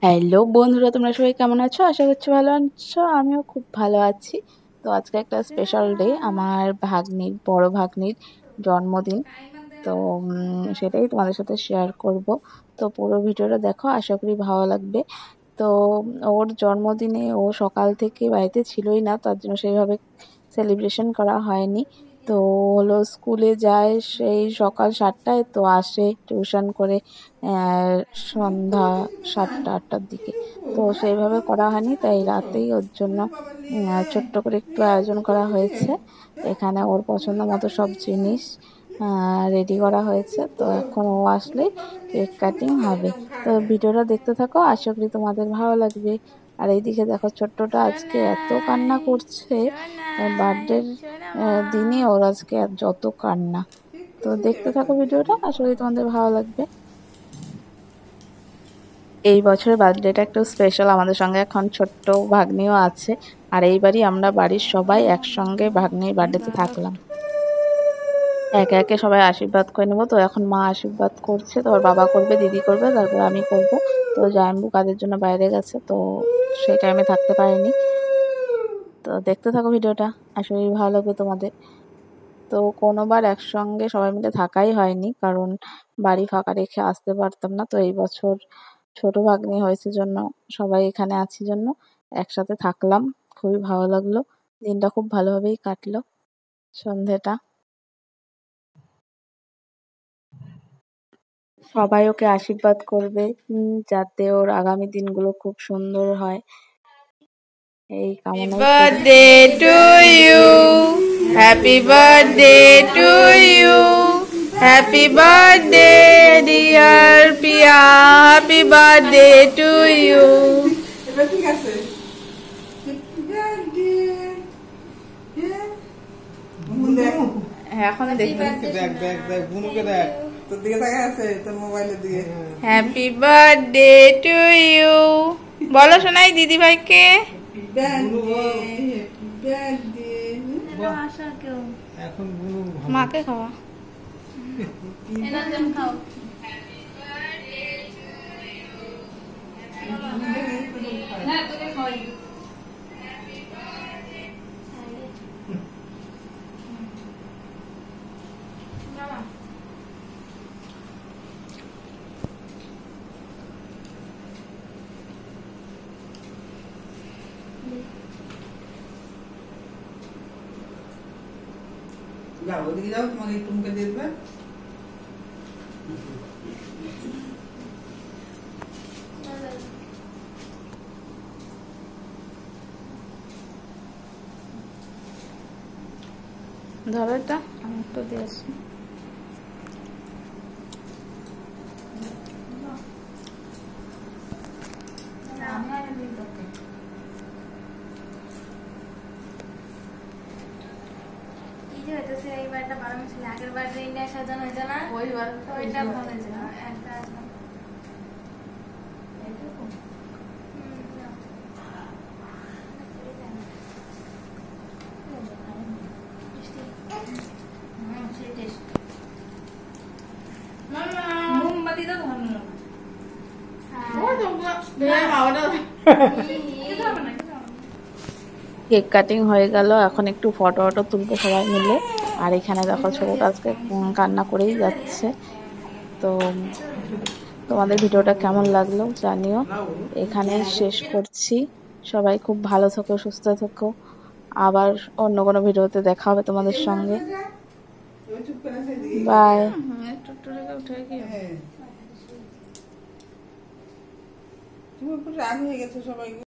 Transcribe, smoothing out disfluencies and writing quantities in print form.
Hello বন্ধুরা, তোমরা সবাই কেমন আছো? আশা করছি ভালো আছো। আমিও খুব ভালো আছি। তো আজকে একটা স্পেশাল ডে, আমার ভাগ্নির, বড় ভাগ্নির জন্মদিন। তো সেটাই তোমাদের সাথে শেয়ার করব। তো পুরো ভিডিওটা দেখো, আশা করি ভালো লাগবে। তো ওর জন্মদিনে ও সকাল থেকে বাড়িতে ছিলই না, তার জন্য সেইভাবে সেলিব্রেশন করা হয়নি। তো হলো স্কুলে যায় সেই সকাল 7টায়, তো আসে টিউশন করে সন্ধ্যা 7টা-8টার দিকে। তো সেইভাবে করা হয়নি, তাই রাতেই ওর জন্য ছোট্ট করে একটু আয়োজন করা হয়েছে। এখানে ওর পছন্দ মতো সব জিনিস রেডি করা হয়েছে। তো এখন ও আসলে কেক কাটিং হবে। তো ভিডিওটা দেখতে থাকো, আশা করি তোমাদের ভালো লাগবে। আর এইদিকে দেখো, ছোট্টটা আজকে এত কান্না করছে, বার্থডের দিনে ওর আজকে যত কান্না। তো দেখতে থাকো ভিডিওটা, আশা করি তোমাদের ভালো লাগবে। এই বছরের বার্থডেটা একটু স্পেশাল, আমাদের সঙ্গে এখন ছোট্ট ভাগ্নিও আছে। আর এইবারই আমরা বাড়ির সবাই একসঙ্গে ভাগ্নির বার্থডেতে থাকলাম। একে একে সবাই আশীর্বাদ করে নেবো। তো এখন মা আশীর্বাদ করছে, তারপর বাবা করবে, দিদি করবে, তারপর আমি করব। তো জায়াম্বু কাজের জন্য বাইরে গেছে, তো সেই টাইমে থাকতে পারেনি। তো দেখতে থাকো ভিডিওটা, আশা করি ভালো লাগবে তোমাদের। তো কোনোবার একসঙ্গে সবাই মিলে থাকাই হয়নি, কারণ বাড়ি ফাঁকা রেখে আসতে পারতাম না। তো এই বছর ছোট ভাগ্নি হয়েছে জন্য, সবাই এখানে আছি জন্য একসাথে থাকলাম। খুবই ভালো লাগলো, দিনটা খুব ভালোভাবেই কাটলো সন্ধেটা। সবাই ওকে আশীর্বাদ করবে, যাতে ওর আগামী দিনগুলো খুব সুন্দর হয়, এই কামনাই করি। Birthday to you, happy birthday to you, happy birthday dear Piya, happy birthday to you. ঠিক আছে, এখন দেখবে, দেখ দেখ দেখ বুনুকে দেখ, তোর দিকে তাকায় আছে তোর মোবাইলের দিকে। হ্যাপি বার্থডে টু ইউ বলো শোনাই দিদি ভাইকে। মাকে খাওয়া। যাও ওদিকে যাও, তোমাকে একটু মুখে দিয়ে দেবে। ধরো এটা, আমি একটু দিয়ে আসি। এইবারটা ভালো ছিল, আগের বার ইন্ডিয়া সাজানো হয়েছে না, ওইটা ভালো হয়েছে না, একটা আসলাম। মোমবাতি তো ধরো, কেক কাটিং হয়ে গেল, এখন একটু ফটো টটো তুলবো সবাই মিলে। আর এখানে দেখো, ছোটটা আজকে কান্না করেই যাচ্ছে। তো তোমাদের ভিডিওটা কেমন লাগলো জানিও। এখানে শেষ করছি। সবাই খুব ভালো থেকো, সুস্থ থেকো। আবার অন্য কোনো ভিডিওতে দেখা হবে তোমাদের সঙ্গে। বাই। তুমি রাগ হয়ে গেছো সবাই।